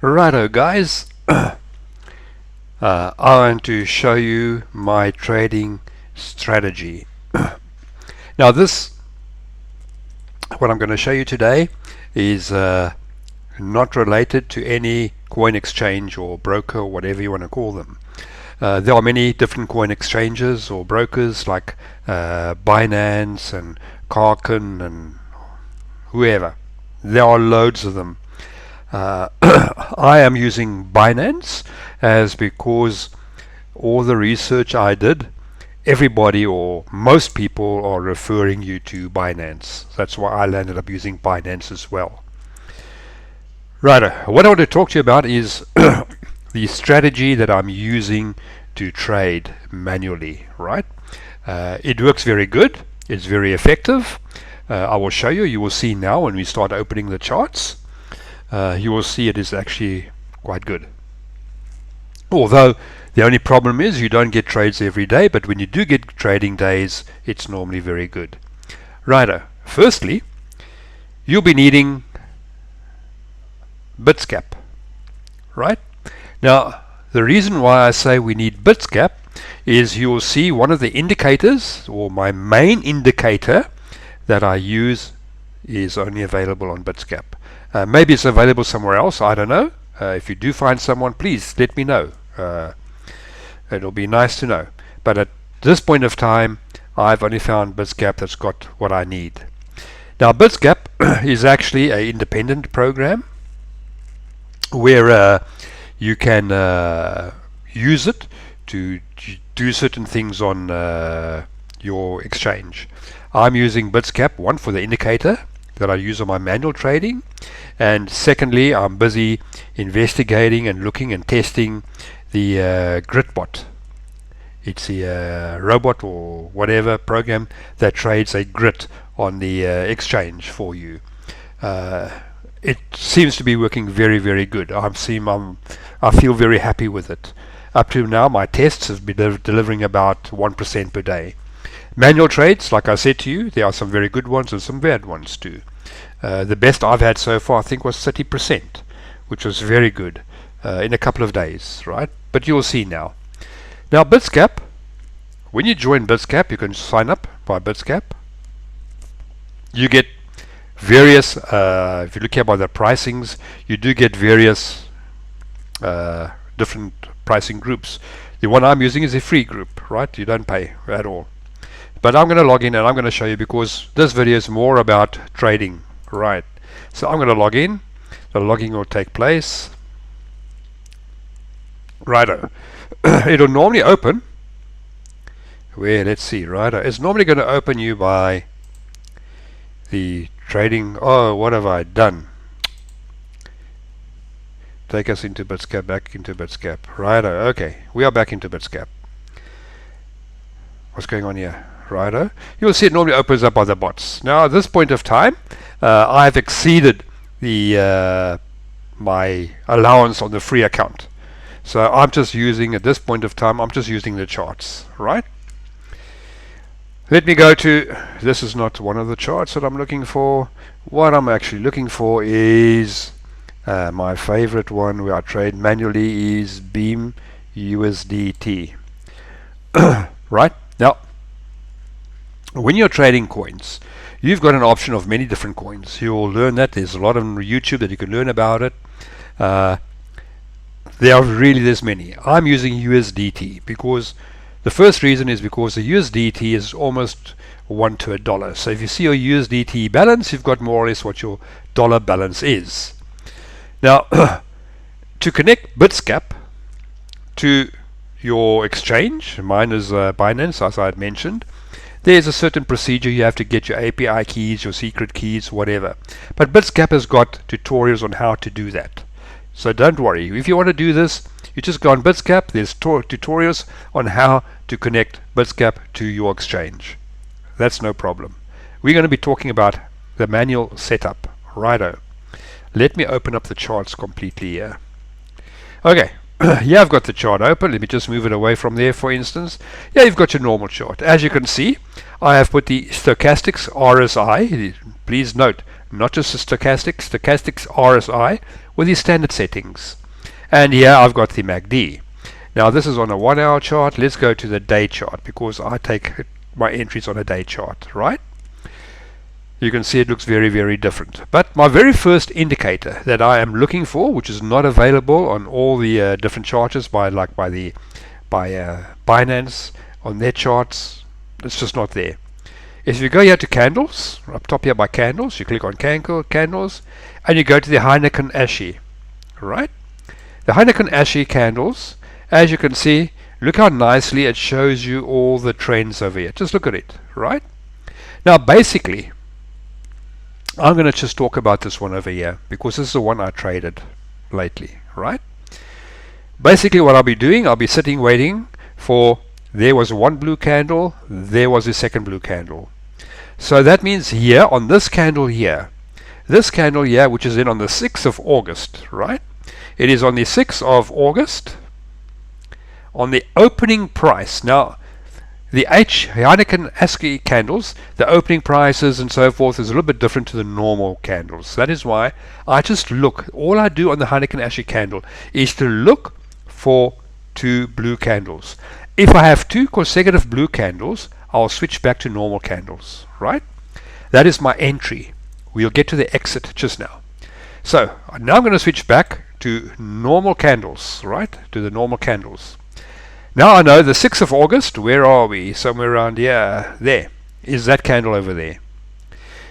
Righto guys, I want to show you my trading strategy. Now what I'm going to show you today is not related to any coin exchange or broker or whatever you want to call them. There are many different coin exchanges or brokers like Binance and Kraken and whoever. There are loads of them. I am using Binance because all the research I did, everybody or most people are referring you to Binance. That's why I landed up using Binance as well. Right, what I want to talk to you about is the strategy that I'm using to trade manually, right? It works very good. It's very effective. I will show you. You will see now when we start opening the charts. You will see it is actually quite good. Although the only problem is you don't get trades every day, but when you do get trading days, it's normally very good. Righto. Firstly, you'll be needing Bitscap, right? Now, the reason why I say we need Bitscap is you will see one of the indicators, or my main indicator that I use, is only available on Bitscap. Maybe it's available somewhere else, I don't know. If you do find someone, please let me know. It'll be nice to know. But at this point of time, I've only found Bitscap that's got what I need. Now, Bitscap is actually an independent program where you can use it to do certain things on your exchange. I'm using Bitscap, one, for the indicator that I use on my manual trading, and secondly, I'm busy investigating and looking and testing the Gritbot. It's a robot or whatever program that trades a grit on the exchange for you. It seems to be working very, very good. I feel very happy with it. Up to now, my tests have been delivering about 1% per day. Manual trades, like I said to you, there are some very good ones and some bad ones too. The best I've had so far, I think, was 30%, which was very good in a couple of days, right? But you'll see now. Now, Bitscap, when you join Bitscap, you can sign up by Bitscap. You get various, if you look here by the pricings, you do get various different pricing groups. The one I'm using is a free group, right? You don't pay at all. But I'm going to log in and I'm going to show you, because this video is more about trading, right? So I'm going to log in. The logging will take place. Righto. It'll normally open where, let's see, righto. It's normally going to open you by the trading. Oh, what have I done? Take us into Bitscap, back into Bitscap. Righto. Okay, we are back into Bitscap. What's going on here? Righto. You'll see it normally opens up by the bots. Now, at this point of time, I've exceeded the my allowance on the free account. So I'm just using, at this point of time, I'm just using the charts, right? Let me go to, this is not one of the charts that I'm looking for. What I'm actually looking for is my favorite one where I trade manually is Beam USDT. Right? Now, when you're trading coins, you've got an option of many different coins. You'll learn that. There's a lot on YouTube that you can learn about it. There's many. I'm using USDT because the first reason is because the USDT is almost 1 to a dollar. So if you see your USDT balance, you've got more or less what your dollar balance is. Now, to connect Bitscap to your exchange, mine is Binance, as I had mentioned, there's a certain procedure. You have to get your API keys, your secret keys, whatever. But Bitscap has got tutorials on how to do that. So don't worry. If you want to do this, you just go on Bitscap. There's tutorials on how to connect Bitscap to your exchange. That's no problem. We're going to be talking about the manual setup. Righto. Let me open up the charts completely here. Okay. Here I've got the chart open. Let me just move it away from there, for instance. Yeah, you've got your normal chart. As you can see, I have put the stochastics RSI. Please note, not just the stochastics RSI with the standard settings. And here I've got the MACD. Now this is on a 1 hour chart. Let's go to the day chart because I take my entries on a day chart, right? You can see it looks very, very different. But my very first indicator that I am looking for, which is not available on all the different charts by Binance on their charts, it's just not there. If you go here to candles, up top here by candles, you click on candles, and you go to the Heineken Ashi, right? The Heineken Ashi candles, as you can see, look how nicely it shows you all the trends over here. Just look at it, right? Now basically, I'm going to just talk about this one over here because this is the one I traded lately, right? Basically what I'll be doing, I'll be sitting waiting for, there was one blue candle, there was a second blue candle. So that means here on this candle here, which is in on the 6th of August, right? It is on the 6th of August on the opening price. Now the Heineken ASCII candles, the opening prices and so forth is a little bit different to the normal candles. That is why I just look, all I do on the Heineken ASCII candle is to look for two blue candles. If I have two consecutive blue candles, I'll switch back to normal candles, right? That is my entry. We'll get to the exit just now. So now I'm going to switch back to normal candles, right? To the normal candles. Now I know the 6th of August, where are we? Somewhere around here. There is that candle over there.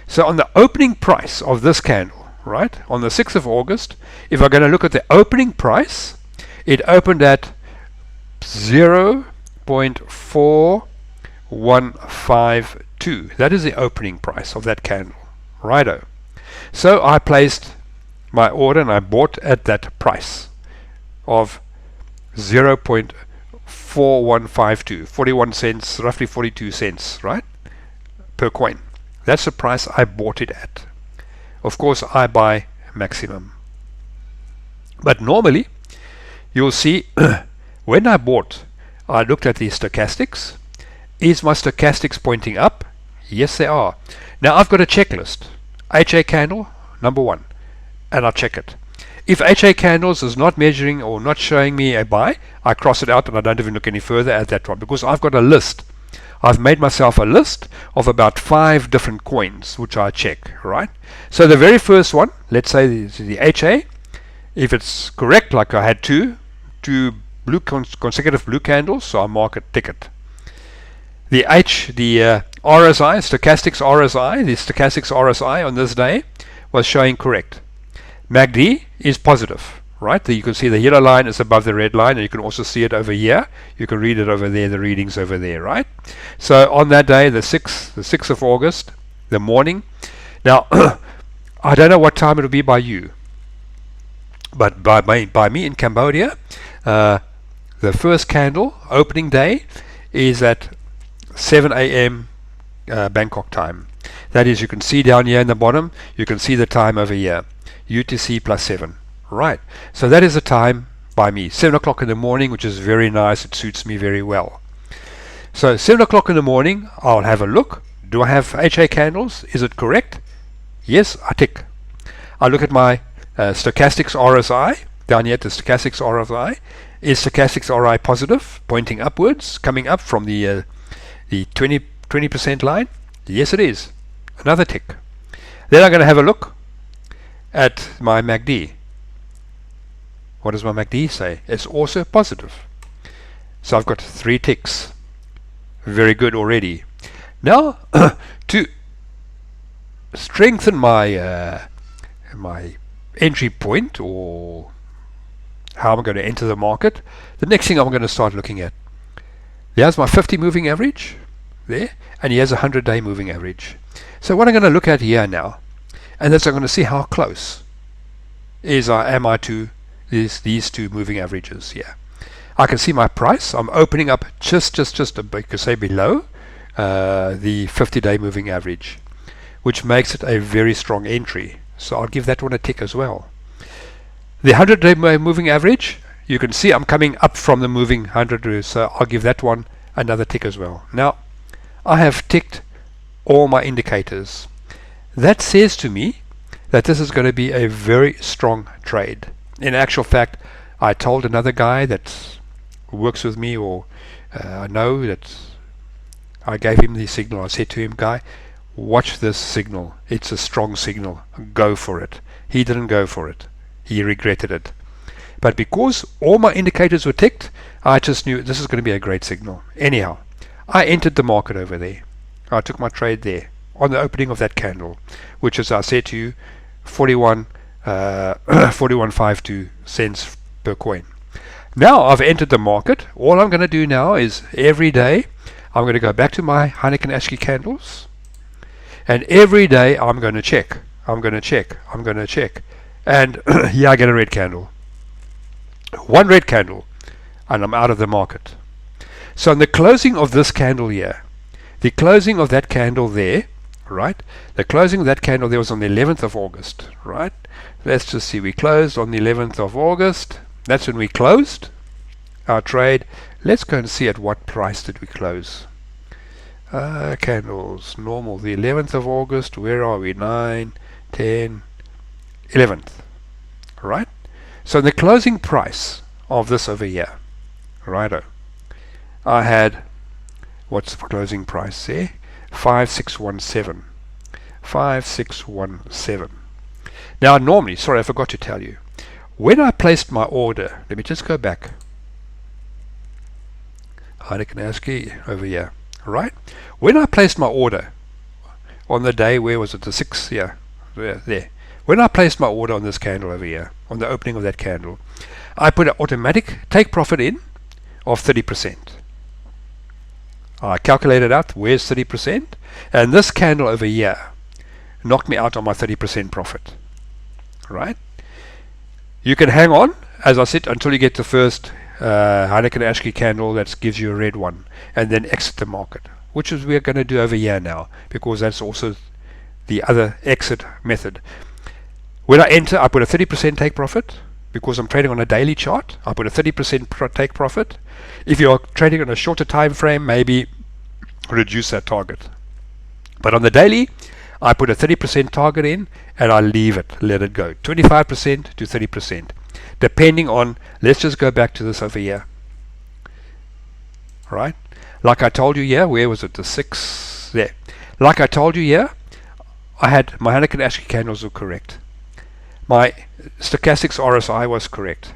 So on the opening price of this candle, right, on the 6th of August, if I'm going to look at the opening price, it opened at 0.4152. That is the opening price of that candle. Righto. So I placed my order and I bought at that price of 0.4152, 41 cents, roughly 42 cents, right, per coin. That's the price I bought it at. Of course, I buy maximum. But normally, you'll see when I bought, I looked at the stochastics. Is my stochastics pointing up? Yes, they are. Now I've got a checklist. HA candle, number 1, and I'll check it. If HA candles is not measuring or not showing me a buy, I cross it out and I don't even look any further at that one because I've got a list. I've made myself a list of about 5 different coins which I check, right? So the very first one, let's say the HA, if it's correct, like I had two blue consecutive blue candles, so I mark a ticket. The RSI, stochastics RSI, the stochastics RSI on this day was showing correct. MACD is positive, right? You can see the yellow line is above the red line, and you can also see it over here. You can read it over there, the readings over there, right? So on that day, the 6th of August, the morning. Now, I don't know what time it'll be by you, but by me in Cambodia, the first candle, opening day, is at 7 a.m. Bangkok time. That is, you can see down here in the bottom, you can see the time over here. UTC plus 7. Right. So that is the time by me. 7 o'clock in the morning, which is very nice. It suits me very well. So 7 o'clock in the morning, I'll have a look. Do I have HA candles? Is it correct? Yes, I tick. I look at my stochastics RSI. Down here at the stochastics RSI. Is stochastics RSI positive, pointing upwards, coming up from the 20% line? Yes, it is. Another tick. Then I'm going to have a look at my MACD. What does my MACD say? It's also positive. So I've got 3 ticks. Very good already. Now, to strengthen my my entry point, or how I'm going to enter the market, the next thing I'm going to start looking at. There's my 50 moving average there, and here's a 100-day moving average. So what I'm going to look at here now, and that's I'm going to see how close am I to these two moving averages here. I can see my price. I'm opening up just you could say below the 50-day moving average, which makes it a very strong entry. So I'll give that one a tick as well. The 100-day moving average, you can see I'm coming up from the moving 100, so I'll give that one another tick as well. Now, I have ticked all my indicators. That says to me that this is going to be a very strong trade. In actual fact, I told another guy that works with me, or I know that I gave him the signal. I said to him, guy, watch this signal. It's a strong signal. Go for it. He didn't go for it. He regretted it. But because all my indicators were ticked, I just knew this is going to be a great signal. Anyhow, I entered the market over there. I took my trade there on the opening of that candle, which, as I said to you, 41.52 cents per coin. Now I've entered the market. All I'm going to do now is every day I'm going to go back to my Heineken ASCII candles, and every day I'm going to check. I'm going to check. I'm going to check. And here I get a red candle. One red candle, and I'm out of the market. So in the closing of this candle here, the closing of that candle there, right? The closing of that candle there was on the 11th of August, right? Let's just see. We closed on the 11th of August. That's when we closed our trade. Let's go and see at what price did we close. Candles, normal, the 11th of August. Where are we? 9, 10, 11th, right? So the closing price of this over here, righto, I had, what's the closing price there? 5617. 5617. Now normally, sorry, I forgot to tell you, when I placed my order, let me just go back. Heineken ASCII over here, right? When I placed my order on the day, where was it? The 6th, yeah, there. When I placed my order on this candle over here, on the opening of that candle, I put an automatic take profit in of 30%. I calculated out where's 30%, and this candle over here knocked me out on my 30% profit, right? You can hang on, as I said, until you get the first Heineken ASCII candle that gives you a red one, and then exit the market, which is we're going to do over here now, because that's also the other exit method. When I enter, I put a 30% take profit. Because I'm trading on a daily chart, I put a 30% take profit. If you're trading on a shorter time frame, maybe reduce that target. But on the daily, I put a 30% target in, and I leave it, let it go. 25% to 30%. Depending on, let's just go back to this over here. Right? Like I told you here, where was it? The 6th, there. Like I told you here, I had my Heineken ASCII candles were correct. My stochastics RSI was correct.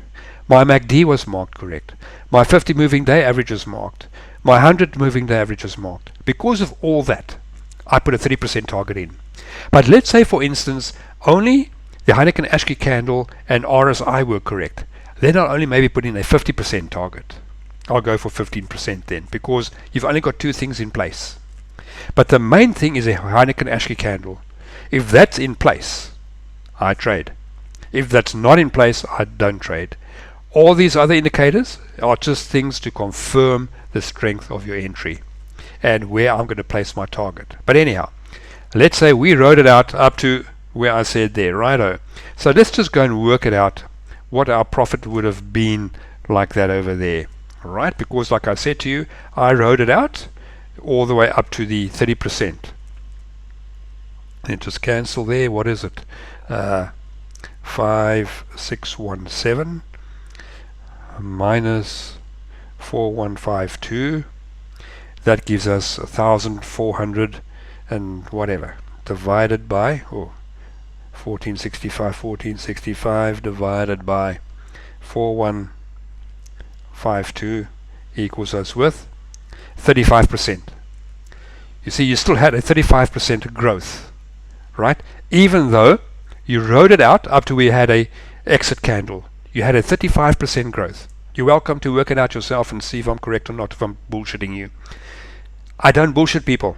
My MACD was marked correct. My 50 moving day average was marked. My 100 moving day average was marked. Because of all that, I put a 30% target in. But let's say, for instance, only the Heineken ASCII candle and RSI were correct. Then I'll only maybe put in a 50% target. I'll go for 15% then, because you've only got two things in place. But the main thing is a Heineken ASCII candle. If that's in place, I trade. If that's not in place, I don't trade. All these other indicators are just things to confirm the strength of your entry and where I'm going to place my target. But anyhow, let's say we wrote it out up to where I said there, righto. So let's just go and work it out, what our profit would have been like that over there, right? Because like I said to you, I wrote it out all the way up to the 30%. And just cancel there. What is it? 5617 minus 4152. That gives us 1400 and whatever, divided by 1465 divided by 4152 equals us with 35%. You see, you still had a 35% growth, right? Even though you wrote it out up to we had a exit candle, you had a 35% growth. You're welcome to work it out yourself and see if I'm correct or not, if I'm bullshitting you. I don't bullshit people.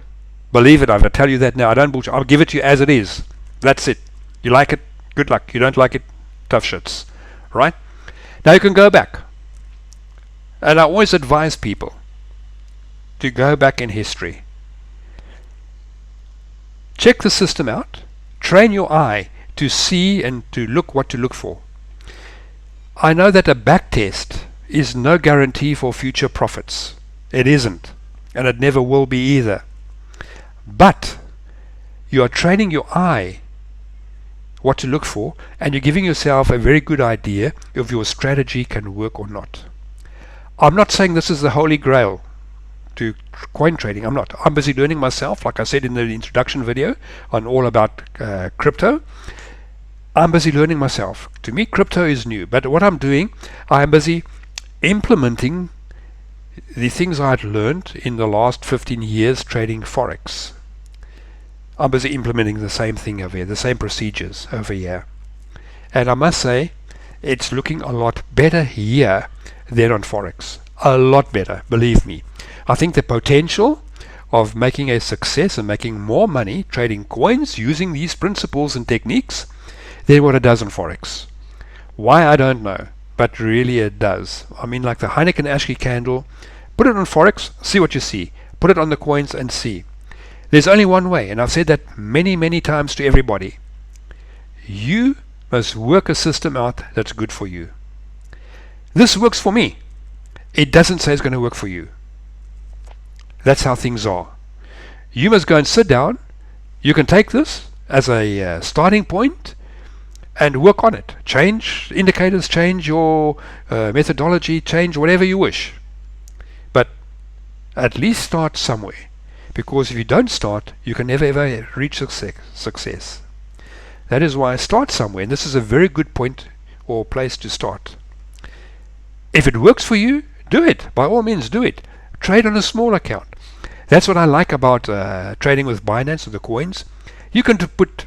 Believe it, I tell you that now. I don't bullshit. I'll give it to you as it is. That's it. You like it, good luck. You don't like it, tough shits. Right? Now you can go back. And I always advise people to go back in history. Check the system out. Train your eye to see and to look what to look for. I know that a back test is no guarantee for future profits. It isn't. And it never will be either. But you are training your eye what to look for, and you're giving yourself a very good idea if your strategy can work or not. I'm not saying this is the holy grail to coin trading. I'm not. I'm busy learning myself, like I said in the introduction video on all about crypto. I'm busy learning myself. To me, crypto is new, but what I'm doing, I'm busy implementing the things I'd learned in the last 15 years trading Forex. I'm busy implementing the same thing over here, the same procedures over here. And I must say, it's looking a lot better here than on Forex. A lot better, believe me. I think the potential of making a success and making more money trading coins using these principles and techniques than what it does on Forex. Why, I don't know, but really it does. I mean, like the Heineken Ashley candle, put it on Forex, see what you see. Put it on the coins and see. There's only one way, and I've said that many times to everybody. You must work a system out that's good for you. This works for me. It doesn't say it's going to work for you. That's how things are. You must go and sit down. You can take this as a starting point and work on it. Change indicators, change your methodology, change whatever you wish. But at least start somewhere. Because if you don't start, you can never ever reach success. That is why I start somewhere, and this is a very good point or place to start. If it works for you, do it. By all means, do it. Trade on a small account. That's what I like about trading with Binance or the coins. You can put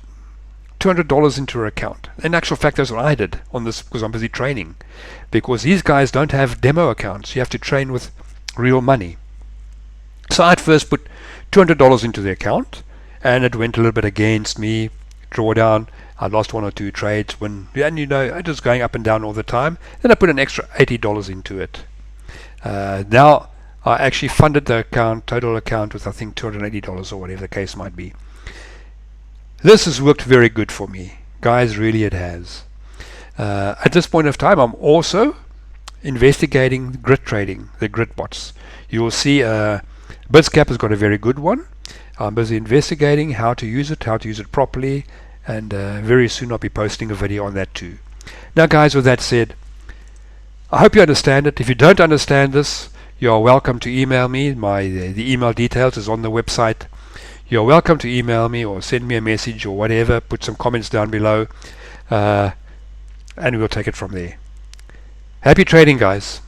$200 into your account. In actual fact, that's what I did on this because I'm busy training. Because these guys don't have demo accounts. You have to train with real money. So I'd first put $200 into the account, and it went a little bit against me. Drawdown, I lost one or two trades when, and you know, it was going up and down all the time. Then I put an extra $80 into it. Now I actually funded the account, total account, with I think $280 or whatever the case might be. This has worked very good for me, guys. Really, it has. At this point of time, I'm also investigating grid trading, the grid bots. You will see BizCap has got a very good one. I'm busy investigating how to use it properly, and very soon I'll be posting a video on that too. Now guys, with that said, I hope you understand it. If you don't understand this, you are welcome to email me. The email details is on the website. You're welcome to email me or send me a message or whatever. Put some comments down below, and we'll take it from there. Happy trading, guys.